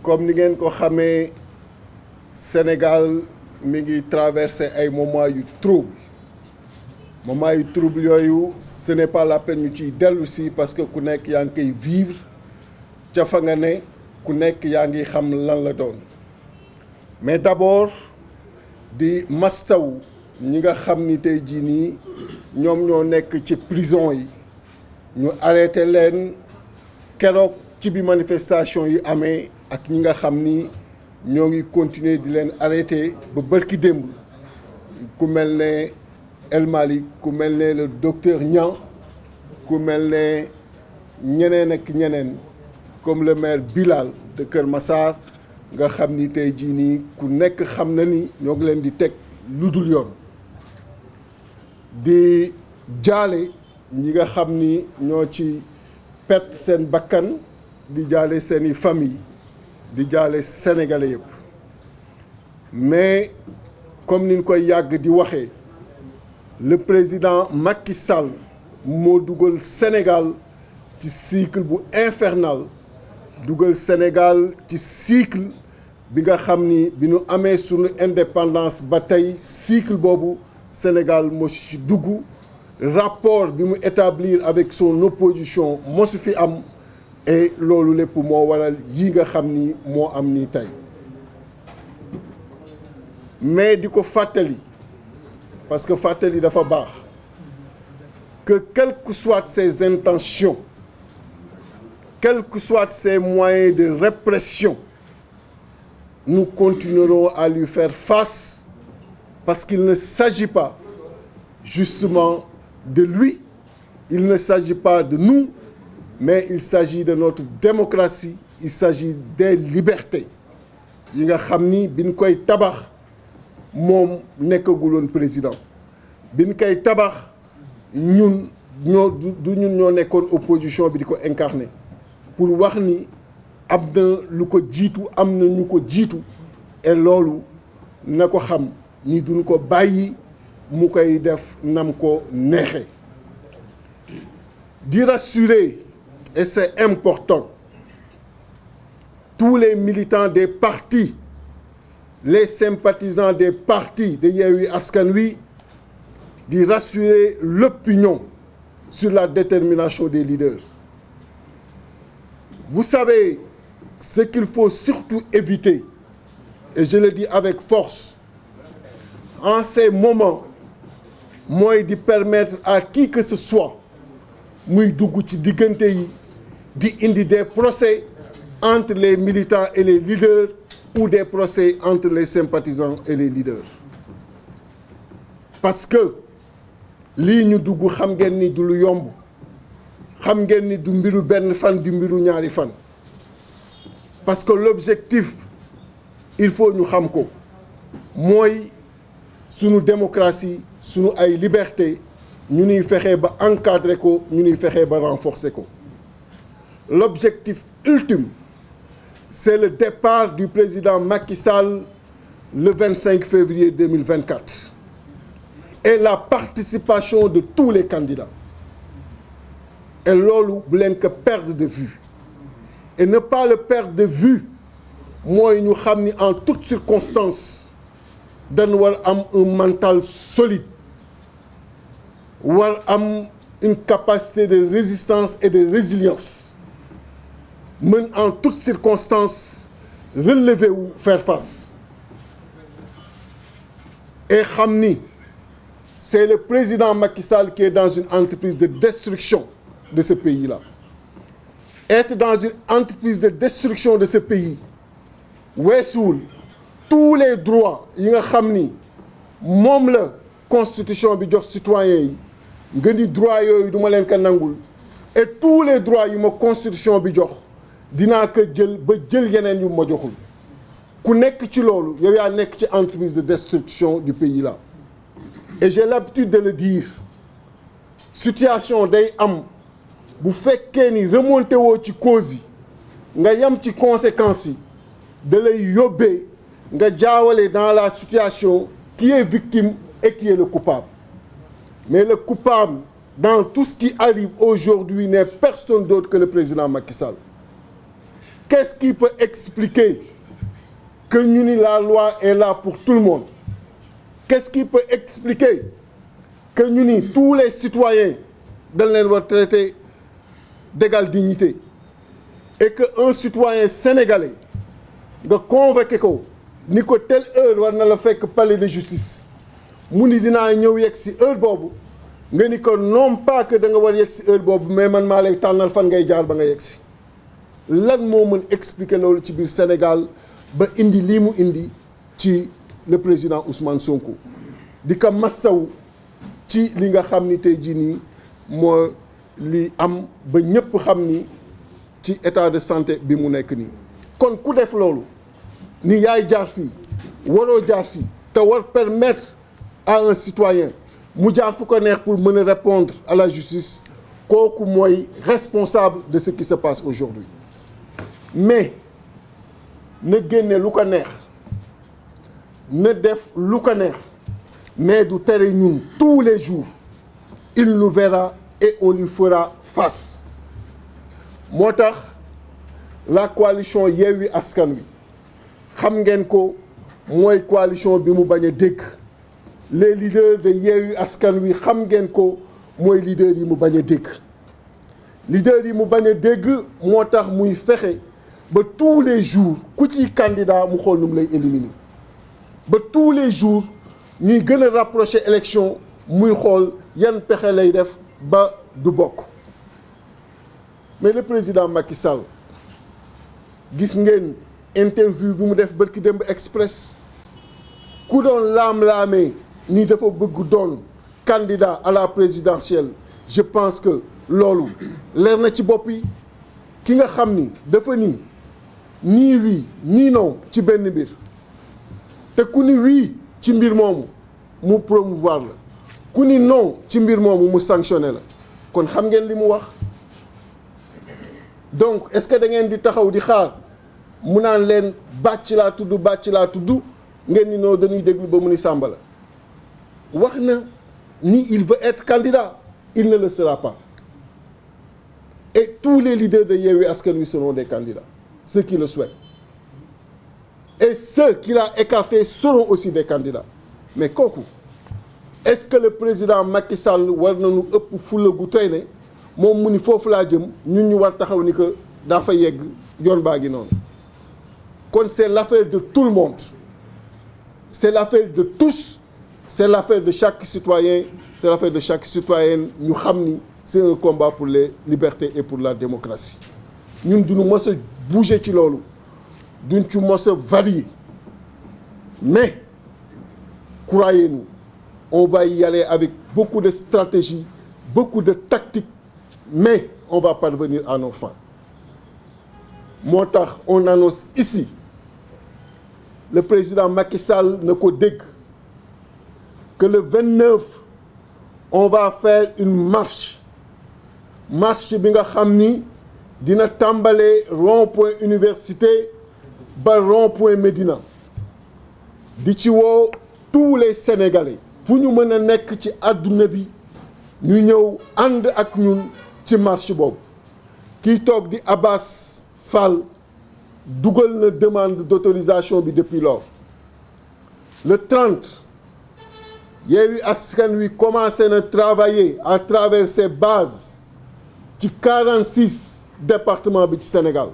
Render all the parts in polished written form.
comme ni ngeen ko xamee Sénégal mi ngi traversé ay moments yu trouble yooyu ce n'est pas la peine ñu ciy dellu si parce que ku nekk yaa ngi koy vivre ca fa nga ne ku nekk yaa ngi xam lan la doon mais d'abord di mastaw ñi nga xam ni tey jii nii ñoom ñoo nekk ci prison yi ñu arrêté leen keroog ci bi manifestation yi amee ak ñi nga xam ni ñoo ngi continuer di leen arrêté ba bërki démb ku mel ne El Malick ku mel ne le docteur Niang ku mel ne ñeneen ak ñeneen comme le maire Bilal de Kër Massar nga xam ni tey jii nii ku nekk xam na ni ñoo ngi leen di teg lu dul yoon di jaale ñi nga xam ni ñoo ci perte seen bakkan di jaale seeni famille di jaale sénégalais yëpp mais comme ni ñu koy yàgg di waxee le président Macky Sall moo dugal Sénégal ci cycle bu infernal dugal Sénégal ci cycle bi nga xam ni bi nu amee sunu indépendance ba tey cycle boobu Sénégal moo ci dugg rapport bi mu établir avec son opposition mosu fi am et loolu lépp moo waral yi nga xam ni moo am nii tey mais di ko fàttali parce que fàttali dafa baax que quelles que soient ses intentions quels que soient ses moyens de répression nous continuerons à lui faire face parce qu'il ne s'agit pas justement de lui, il ne s'agit pas de nous, mais il s'agit de notre démocratie, il s'agit des libertés yi nga xam ni biñ koy tabax moom nekkaguloon président biñ koy tabax ñun ñoo nekkoon opposition bi di ko incarner pour wax ni am na lu ko jiitu am na ñu ko jiitu et loolu na ko xam ni duñ ko bàyyi mu koy def nam ko neexe di rassurer et c'est important tous les militants des partis les sympathisants des partis de Yewwi Askan Wi di rassurer l'opinion sur la détermination des leaders. Vous savez ce qu'il faut surtout éviter et je le dis avec force en ces moments mooy di permettre à qui que ce soit muy dugg ci diggante yi di indi des procès entre les militants et les leaders ou des procès entre les sympathisants et les leaders parce que lii ñu dugg xam ngeen ni du lu yomb xam ngeen ni du mbiru benn fan du mbiru ñaari fan parce que l'objectif il faut ñu xam ko mooy sunu démocratie sunu ay liberté ñu ñuy fexe ba encadrer ko ñu ñuy fexe ba renforcer ko l'objectif ultime c'est le départ du président Macky Sall le 25 février 2024 et la participation de tous les candidats et loolu bu leen ko perdre de vue et ne pas le perdre de vue mooy ñu xam ni en toutes circonstances dañ war am un mental solide war am une capacité de résistance et de résilience mën en toutes circonstances relever wu faire face et xam ni c'est le président Macky Sall qui est dans une entreprise de destruction de ce pays-là. Être dans une entreprise de destruction de ce pays weesuwul tous les droits yi nga xam ni moom la constitution bi jox citoyens yi nga ni droits yooyu duma leen ko nangul et tous les droits yu ma constitution bi jox dinaa ko jël ba jël yeneen yu ma joxul ku nekk ci loolu yow yaa nekk ci entreprise de destruction du pays là et j'ai l'habitude de le dire situation day am bu fekkee ni remonté woo ci cause yi nga yam ci conséquences yi da lay yóbbee nga jaawale dans la situation qui est victime et qui est le coupable mais le coupable dans tout ce qui arrive aujourd'hui n'est personne d'autre que le président Macky Sall qu'est-ce qui peut expliquer que ñu ni la loi est là pour tout le monde? Qu'est-ce qui peut expliquer que ñu ni tous les citoyens dañ leen war traiter d'égale dignité et que un citoyen sénégalais nga convoqué ko ni ko telle heure war na la fekk palais de justice mu ni dinaa ñëw yegg si heure boobu nga ni ko non pas que da nga war yegg si heure boobu mais man maa lay tànnal fan ngay jaar ba nga yegg si lan moo mën expliquer loolu ci biir Sénégal ba indi lii mu indi ci le président Ousmane Sonko di ko massaw ci li nga xam ni tey jii nii moo li am ba ñëpp xam ni ci état de santé bi mu nekk nii. kon ku def loolu ni yaay jaar fii waroo jaar fii te war permettre à un citoyen mu jaar fu ko neex pour mën a répondre à la justice kooku mooy responsable de ce qui se passe aujourd'hui mais na génne lu ko neex na def lu ko neex mais du tere ñun tous les jours il nous verra et on lui fera face moo tax la coalition Yewwi Askan Wi xam ngeen ko mooy coalition bi mu bañ a dégg les leaders de Yewwi Askan Wi xam ngeen ko mooy leaders yi mu bañ a dégg leaders yi mu bañ a dégg moo tax muy fexe ba tous les jours ku ci candidat mu xool nu mu lay éliminer ba tous les jours ñuy gën a rapprocher élection muy xool yan pexe lay def ba du bokk mais le président Macky Sall gis ngeen interview bi mu def bërki démb Express ku doon laam-laamee ni dafa bëgg doon candidat à la présidentielle je pense que loolu leer na ci bopp yi ki nga xam ni dafa nii oui nii non ci benn mbir te ku ni oui ci mbir moomu mu promouvoir la ku ni non ci mbir moomu mu sanctionné la kon xam ngeen li mu wax donc est-ce que da ngeen di taxaw di xaar mu naan leen bàcc laa tudd ngeen ni noo dañuy déglu ba mu ni Samba la wax na ni il veut être candidat il ne le sera pas et tous les leaders de Yewwi Askan Wi seront des candidats ceux qui le souhaitent et ceux qu'il a écartés seront aussi des candidats mais kooku est-ce que le président Macky Sall war nañu ëpp fulla gu tey ne moom mu ni foofu laa jëm ñun ñu war taxaw ni que daa fa yegg yoon baa ngi noonu kon c'est l'affaire de tout le monde c'est l'affaire de tous c'est l'affaire de chaque citoyen c'est l'affaire de chaque citoyenne ñu xam ni c'est un combat pour les libertés et pour la démocratie ñun duñu mos a bouger ci loolu duñ ci mos a varier mais croyez-nous on va y aller avec beaucoup de stratégie beaucoup de tactique mais on va parvenir à nos fins moo tax on annonce ici le président Macky Sall na ko dégg que le 29 on va faire une marche bi nga xam ni dina tàmbalee rond-point université ba rond-point Médina di ci woo tous les Sénégalais fu ñu mën a nekk ci àdduna bi ñu ñëw ànd ak ñun ci marche boobu kii toog di Abbas Fall dugal na demande d'autorisation bi depuis lors le 30 Yewwi Askan Wi commencé na travailler à travers ses bases ci 46 départements bi ci Sénégal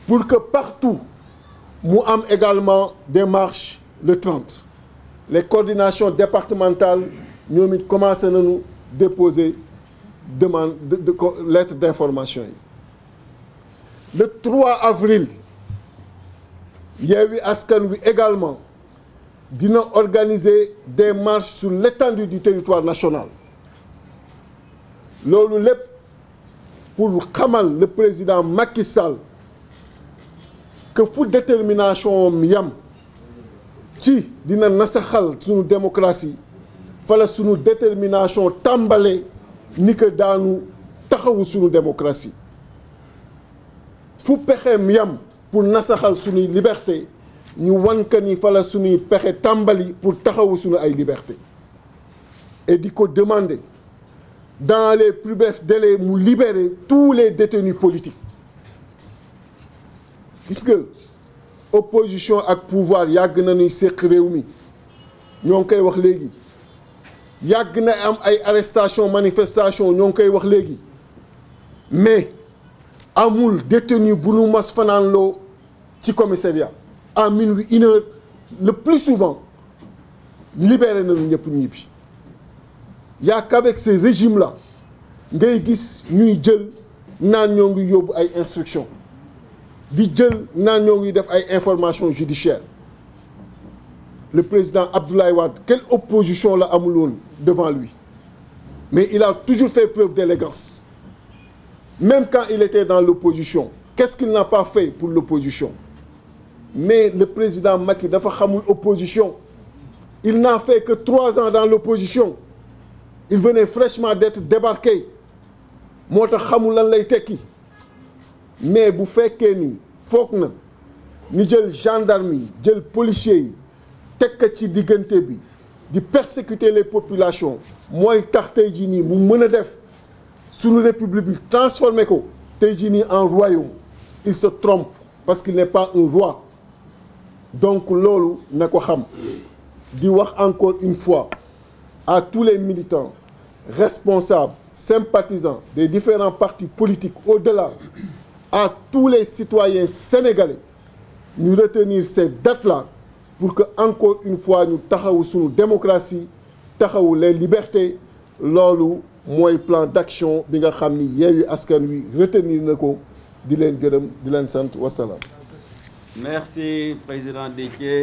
pour que partout mu am également des marches le 30 les coordinations départementales ñoom it commencé nañu déposer demande de lettre d'information yi le 3 avril Yewwi Askan Wi également dina organiser des marches sur l'étendue du territoire national loolu lépp pour xamal le président Macky Sall que fu détermination am yam ci dina nasaxal sunu démocratie fala sunu détermination tàmbale ni que daanu taxawu sunu démocratie fu pexeem yam pour nasaxal sunuy liberté ñu wan ka ni fala sunuy pexe tàmbali pour taxawu sunu ay liberté et di ko demander dans les plus brefs délais mu libérer tous les détenus politiques gis nga opposition ak pouvoir yàgg na ñuy séq réew mi ñoo ngi koy wax léegi yàgg na am ay arrestation manifestation ñoo ngi koy wax léegi mais amul détenu bu nu mas fanaanloo ci commissariat à minuit 1h le plus souvent libéré nañu ñëpp ñibbi y a qu'avec ce régime là ngay gis ñuy jël naan ñoo ngi yóbbu ay instructions di jël naan ñoo ngi def ay informations judiciaires le président Abdoulaye Wade quelle opposition la amul woon devant lui mais il a toujours fait preuve d'élégance même quand il était dans l'opposition qu'est-ce qu'il n'a pas fait pour l'opposition mais le président Macky dafa xamul opposition il n'a fait que 3 ans dans l'opposition il venait fraîchement d'être débarqué moo tax xamul lan lay tekki mais bu fekkee ni foog na ni jël gendarme yi jël policiers yi tekk ci diggante bi di persécuter les populations mooy tax tey jii nii mu mën a def sunu république bi transformé ko tey jii nii en royaume il se trompe parce qu'il n'est pas un roi donc loolu na ko xam di wax encore une fois à tous les militants responsables sympathisants des différents partis politiques au-delà à tous les citoyens sénégalais ñu retenir ces dates-là pour que encore une fois ñu taxawu sunu démocratie taxawu les libertés loolu mooy plan d'action bi nga xam ni Yewwi Askan Wi retenir na ko di leen gërëm di leen sant wasalaam. Merci président Déthié.